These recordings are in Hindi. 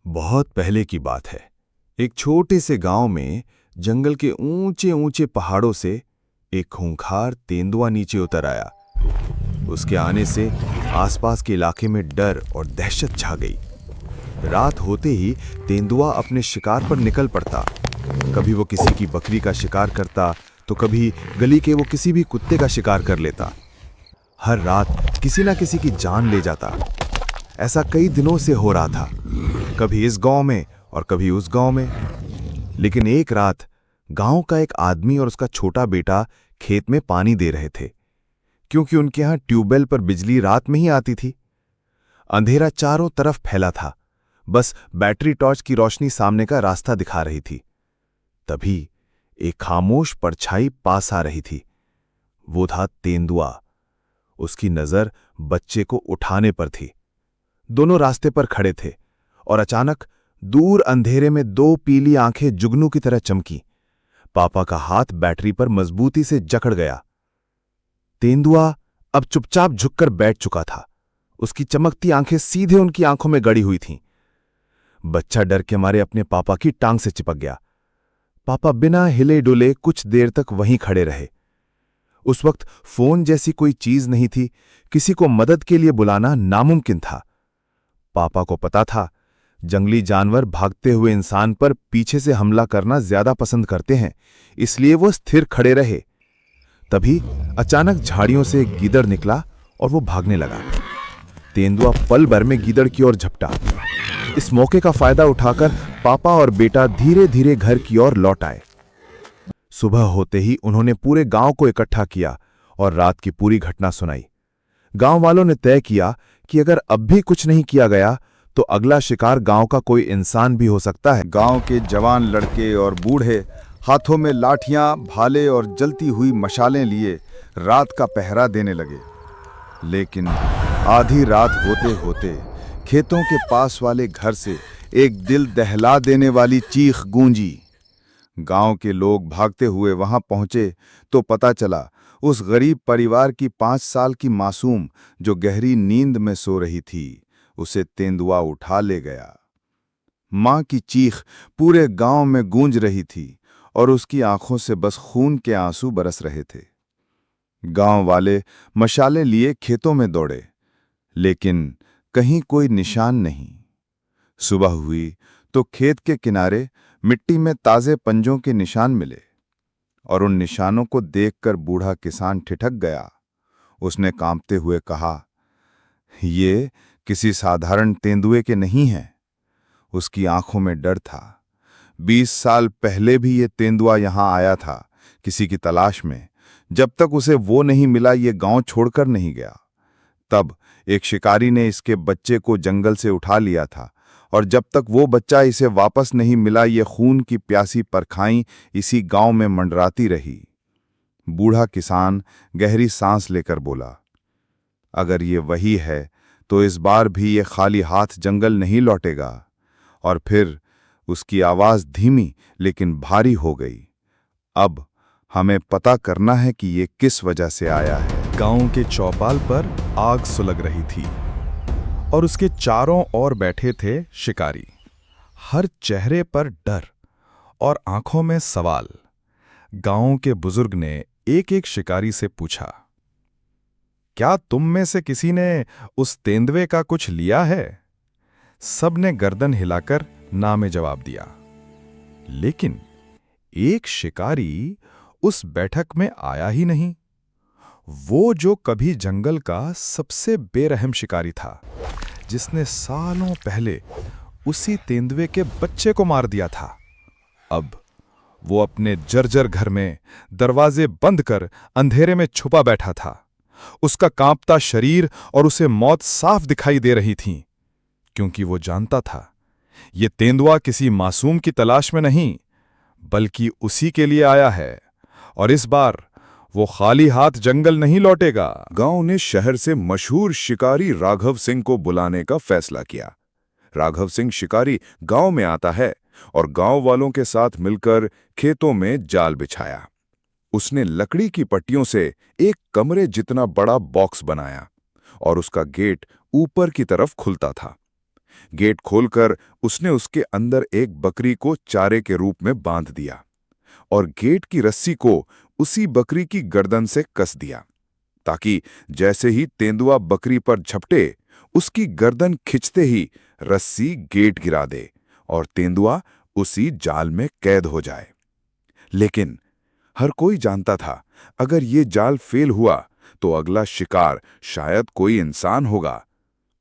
बहुत पहले की बात है। एक छोटे से गांव में जंगल के ऊंचे ऊंचे पहाड़ों से एक खूंखार तेंदुआ नीचे उतर आया। उसके आने से आसपास के इलाके में डर और दहशत छा गई। रात होते ही तेंदुआ अपने शिकार पर निकल पड़ता। कभी वो किसी की बकरी का शिकार करता तो कभी गली के वो किसी भी कुत्ते का शिकार कर लेता। हर रात किसी ना किसी की जान ले जाता। ऐसा कई दिनों से हो रहा था, कभी इस गांव में और कभी उस गांव में। लेकिन एक रात गांव का एक आदमी और उसका छोटा बेटा खेत में पानी दे रहे थे, क्योंकि उनके यहां ट्यूबवेल पर बिजली रात में ही आती थी। अंधेरा चारों तरफ फैला था, बस बैटरी टॉर्च की रोशनी सामने का रास्ता दिखा रही थी। तभी एक खामोश परछाई पास आ रही थी। वो था तेंदुआ। उसकी नजर बच्चे को उठाने पर थी। दोनों रास्ते पर खड़े थे और अचानक दूर अंधेरे में दो पीली आंखें जुगनू की तरह चमकी। पापा का हाथ बैटरी पर मजबूती से जकड़ गया। तेंदुआ अब चुपचाप झुककर बैठ चुका था। उसकी चमकती आंखें सीधे उनकी आंखों में गड़ी हुई थीं। बच्चा डर के मारे अपने पापा की टांग से चिपक गया। पापा बिना हिले डुले कुछ देर तक वहीं खड़े रहे। उस वक्त फोन जैसी कोई चीज नहीं थी, किसी को मदद के लिए बुलाना नामुमकिन था। पापा को पता था, जंगली जानवर भागते हुए इंसान पर पीछे से हमला करना ज्यादा पसंद करते हैं, इसलिए वो स्थिर खड़े रहे। तभी अचानक झाड़ियों से एक गीदड़ निकला और वो भागने लगा। तेंदुआ पल भर में गीदड़ की ओर झपटा। इस मौके का फायदा उठाकर पापा और बेटा धीरे धीरे घर की ओर लौट आए। सुबह होते ही उन्होंने पूरे गांव को इकट्ठा किया और रात की पूरी घटना सुनाई। गांव वालों ने तय किया कि अगर अब भी कुछ नहीं किया गया तो अगला शिकार गांव का कोई इंसान भी हो सकता है। गांव के जवान लड़के और बूढ़े हाथों में लाठियां, भाले और जलती हुई मशालें लिए रात का पहरा देने लगे। लेकिन आधी रात होते होते खेतों के पास वाले घर से एक दिल दहला देने वाली चीख गूंजी। गांव के लोग भागते हुए वहां पहुंचे तो पता चला उस गरीब परिवार की 5 साल की मासूम, जो गहरी नींद में सो रही थी, उसे तेंदुआ उठा ले गया। मां की चीख पूरे गांव में गूंज रही थी और उसकी आंखों से बस खून के आंसू बरस रहे थे। गांव वाले मशाले लिए खेतों में दौड़े, लेकिन कहीं कोई निशान नहीं। सुबह हुई तो खेत के किनारे मिट्टी में ताजे पंजों के निशान मिले और उन निशानों को देखकर बूढ़ा किसान ठिठक गया। उसने कांपते हुए कहा, ये किसी साधारण तेंदुए के नहीं हैं। उसकी आंखों में डर था। 20 साल पहले भी ये तेंदुआ यहां आया था, किसी की तलाश में। जब तक उसे वो नहीं मिला, ये गांव छोड़कर नहीं गया। तब एक शिकारी ने इसके बच्चे को जंगल से उठा लिया था और जब तक वो बच्चा इसे वापस नहीं मिला, ये खून की प्यासी परछाई इसी गांव में मंडराती रही। बूढ़ा किसान गहरी सांस लेकर बोला, अगर ये वही है तो इस बार भी ये खाली हाथ जंगल नहीं लौटेगा। और फिर उसकी आवाज धीमी लेकिन भारी हो गई, अब हमें पता करना है कि ये किस वजह से आया है। गांव के चौपाल पर आग सुलग रही थी और उसके चारों ओर बैठे थे शिकारी। हर चेहरे पर डर और आंखों में सवाल। गांव के बुजुर्ग ने एक एक शिकारी से पूछा, क्या तुम में से किसी ने उस तेंदुए का कुछ लिया है? सब ने गर्दन हिलाकर ना में जवाब दिया। लेकिन एक शिकारी उस बैठक में आया ही नहीं। वो जो कभी जंगल का सबसे बेरहम शिकारी था, जिसने सालों पहले उसी तेंदुए के बच्चे को मार दिया था। अब वो अपने जर्जर घर में दरवाजे बंद कर अंधेरे में छुपा बैठा था। उसका कांपता शरीर और उसे मौत साफ दिखाई दे रही थी, क्योंकि वो जानता था ये तेंदुआ किसी मासूम की तलाश में नहीं, बल्कि उसी के लिए आया है। और इस बार वो खाली हाथ जंगल नहीं लौटेगा। गांव ने शहर से मशहूर शिकारी राघव सिंह को बुलाने का फैसला किया। राघव सिंह शिकारी गांव में आता है और गांव वालों के साथ मिलकर खेतों में जाल बिछाया। उसने लकड़ी की पट्टियों से एक कमरे जितना बड़ा बॉक्स बनाया और उसका गेट ऊपर की तरफ खुलता था। गेट खोलकर उसने उसके अंदर एक बकरी को चारे के रूप में बांध दिया और गेट की रस्सी को उसी बकरी की गर्दन से कस दिया, ताकि जैसे ही तेंदुआ बकरी पर झपटे, उसकी गर्दन खिंचते ही रस्सी गेट गिरा दे और तेंदुआ उसी जाल में कैद हो जाए। लेकिन हर कोई जानता था, अगर ये जाल फेल हुआ तो अगला शिकार शायद कोई इंसान होगा,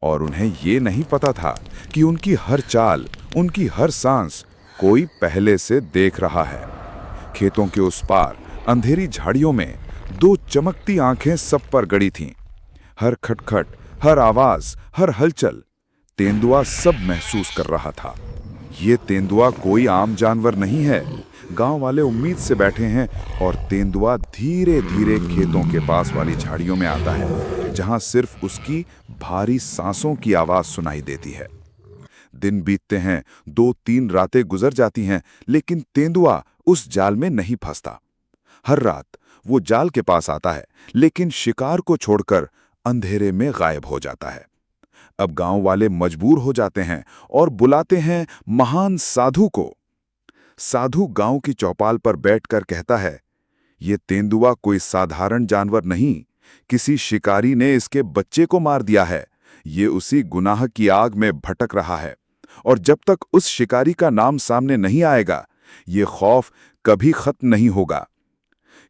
और उन्हें ये नहीं पता था कि उनकी हर चाल, उनकी हर सांस कोई पहले से देख रहा है। खेतों के उस पार अंधेरी झाड़ियों में दो चमकती आंखें सब पर गड़ी थीं। हर खटखट, हर आवाज, हर हलचल तेंदुआ सब महसूस कर रहा था। ये तेंदुआ कोई आम जानवर नहीं है। गांव वाले उम्मीद से बैठे हैं और तेंदुआ धीरे धीरे खेतों के पास वाली झाड़ियों में आता है, जहां सिर्फ उसकी भारी सांसों की आवाज सुनाई देती है। दिन बीतते हैं, 2-3 रातें गुजर जाती हैं, लेकिन तेंदुआ उस जाल में नहीं फंसता। हर रात वो जाल के पास आता है, लेकिन शिकार को छोड़कर अंधेरे में गायब हो जाता है। अब गांव वाले मजबूर हो जाते हैं और बुलाते हैं महान साधु को। साधु गांव की चौपाल पर बैठकर कहता है, ये तेंदुआ कोई साधारण जानवर नहीं, किसी शिकारी ने इसके बच्चे को मार दिया है। ये उसी गुनाह की आग में भटक रहा है, और जब तक उस शिकारी का नाम सामने नहीं आएगा, ये खौफ कभी खत्म नहीं होगा।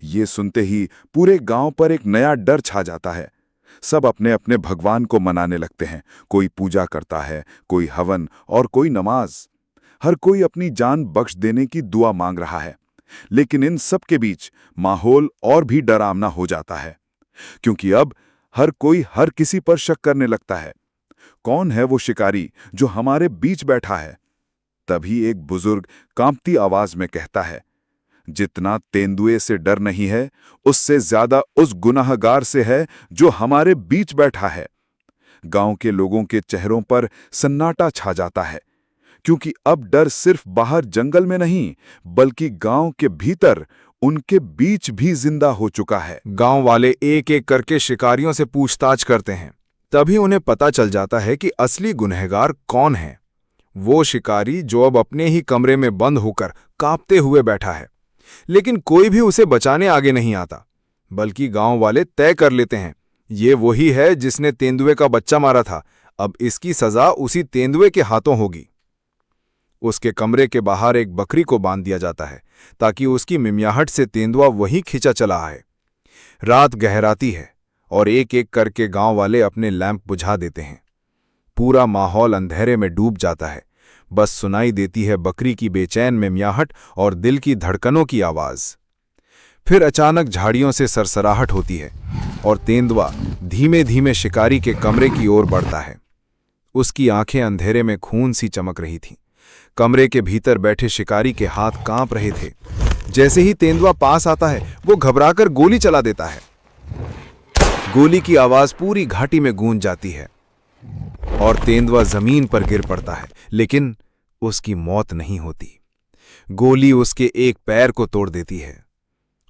ये सुनते ही पूरे गांव पर एक नया डर छा जाता है। सब अपने अपने भगवान को मनाने लगते हैं। कोई पूजा करता है, कोई हवन और कोई नमाज। हर कोई अपनी जान बख्श देने की दुआ मांग रहा है। लेकिन इन सब के बीच माहौल और भी डरावना हो जाता है, क्योंकि अब हर कोई हर किसी पर शक करने लगता है। कौन है वो शिकारी जो हमारे बीच बैठा है? तभी एक बुजुर्ग कांपती आवाज में कहता है, जितना तेंदुए से डर नहीं है, उससे ज्यादा उस गुनाहगार से है जो हमारे बीच बैठा है। गांव के लोगों के चेहरों पर सन्नाटा छा जाता है, क्योंकि अब डर सिर्फ बाहर जंगल में नहीं, बल्कि गांव के भीतर उनके बीच भी जिंदा हो चुका है। गांव वाले एक एक करके शिकारियों से पूछताछ करते हैं। तभी उन्हें पता चल जाता है कि असली गुनहगार कौन है। वो शिकारी जो अब अपने ही कमरे में बंद होकर कांपते हुए बैठा है। लेकिन कोई भी उसे बचाने आगे नहीं आता, बल्कि गांव वाले तय कर लेते हैं, ये वही है जिसने तेंदुए का बच्चा मारा था। अब इसकी सजा उसी तेंदुए के हाथों होगी। उसके कमरे के बाहर एक बकरी को बांध दिया जाता है, ताकि उसकी मिमियाहट से तेंदुआ वहीं खींचा चला आए। रात गहराती है और एक एक करके गांव वाले अपने लैंप बुझा देते हैं। पूरा माहौल अंधेरे में डूब जाता है। बस सुनाई देती है बकरी की बेचैन मिमियाहट और दिल की धड़कनों की आवाज। फिर अचानक झाड़ियों से सरसराहट होती है और तेंदुआ धीमे धीमे शिकारी के कमरे की ओर बढ़ता है। उसकी आंखें अंधेरे में खून सी चमक रही थीं। कमरे के भीतर बैठे शिकारी के हाथ कांप रहे थे। जैसे ही तेंदुआ पास आता है, वो घबराकर गोली चला देता है। गोली की आवाज पूरी घाटी में गूंज जाती है और तेंदुआ जमीन पर गिर पड़ता है, लेकिन उसकी मौत नहीं होती। गोली उसके एक पैर को तोड़ देती है।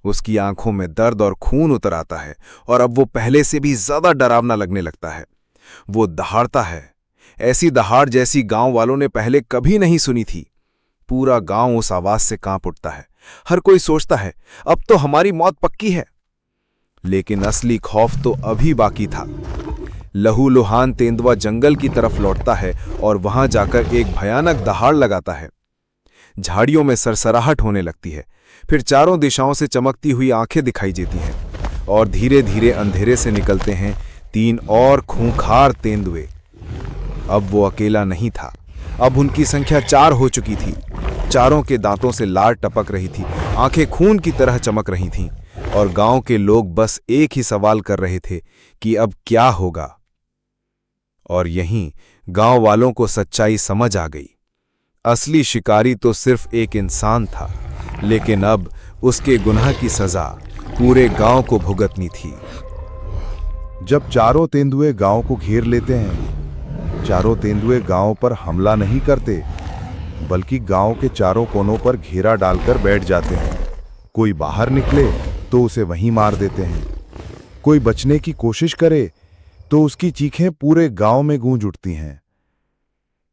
उसकी आंखों में दर्द और खून उतर आता है और अब वो पहले से भी ज्यादा डरावना लगने लगता है। वो दहाड़ता है, ऐसी दहाड़ जैसी गांव वालों ने पहले कभी नहीं सुनी थी। पूरा गांव उस आवाज से कांप उठता है। हर कोई सोचता है, अब तो हमारी मौत पक्की है। लेकिन असली खौफ तो अभी बाकी था। लहूलुहान तेंदुआ जंगल की तरफ लौटता है और वहां जाकर एक भयानक दहाड़ लगाता है। झाड़ियों में सरसराहट होने लगती है। फिर चारों दिशाओं से चमकती हुई आंखें दिखाई देती हैं और धीरे धीरे अंधेरे से निकलते हैं 3 और खूंखार तेंदुए। अब वो अकेला नहीं था, अब उनकी संख्या 4 हो चुकी थी। चारों के दांतों से लार टपक रही थी, आंखें खून की तरह चमक रही थीं और गांव के लोग बस एक ही सवाल कर रहे थे कि अब क्या होगा। और यहीं गांव वालों को सच्चाई समझ आ गई। असली शिकारी तो सिर्फ एक इंसान था, लेकिन अब उसके गुनाह की सजा पूरे गांव को भुगतनी थी। जब चारों तेंदुए गांव को घेर लेते हैं, चारों तेंदुए गांव पर हमला नहीं करते, बल्कि गांव के चारों कोनों पर घेरा डालकर बैठ जाते हैं। कोई बाहर निकले तो उसे वहीं मार देते हैं। कोई बचने की कोशिश करे तो उसकी चीखें पूरे गांव में गूंज उठती हैं।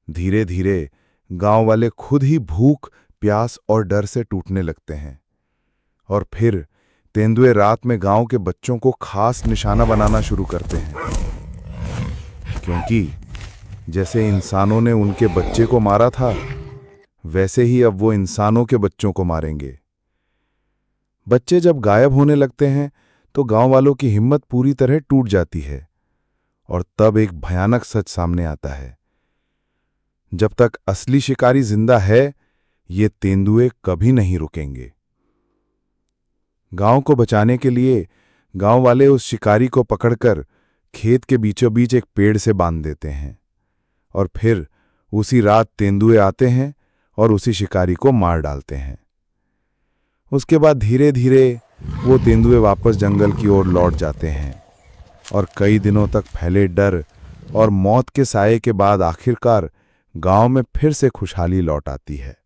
धीरे धीरे गांव वाले खुद ही भूख, प्यास और डर से टूटने लगते हैं। और फिर तेंदुए रात में गांव के बच्चों को खास निशाना बनाना शुरू करते हैं, क्योंकि जैसे इंसानों ने उनके बच्चे को मारा था, वैसे ही अब वो इंसानों के बच्चों को मारेंगे। बच्चे जब गायब होने लगते हैं तो गांव वालों की हिम्मत पूरी तरह टूट जाती है, और तब एक भयानक सच सामने आता है। जब तक असली शिकारी जिंदा है, ये तेंदुए कभी नहीं रुकेंगे। गांव को बचाने के लिए गांव वाले उस शिकारी को पकड़कर खेत के बीचों बीच एक पेड़ से बांध देते हैं, और फिर उसी रात तेंदुए आते हैं और उसी शिकारी को मार डालते हैं। उसके बाद धीरे धीरे वो तेंदुए वापस जंगल की ओर लौट जाते हैं, और कई दिनों तक फैले डर और मौत के साये के बाद आखिरकार गांव में फिर से खुशहाली लौट आती है।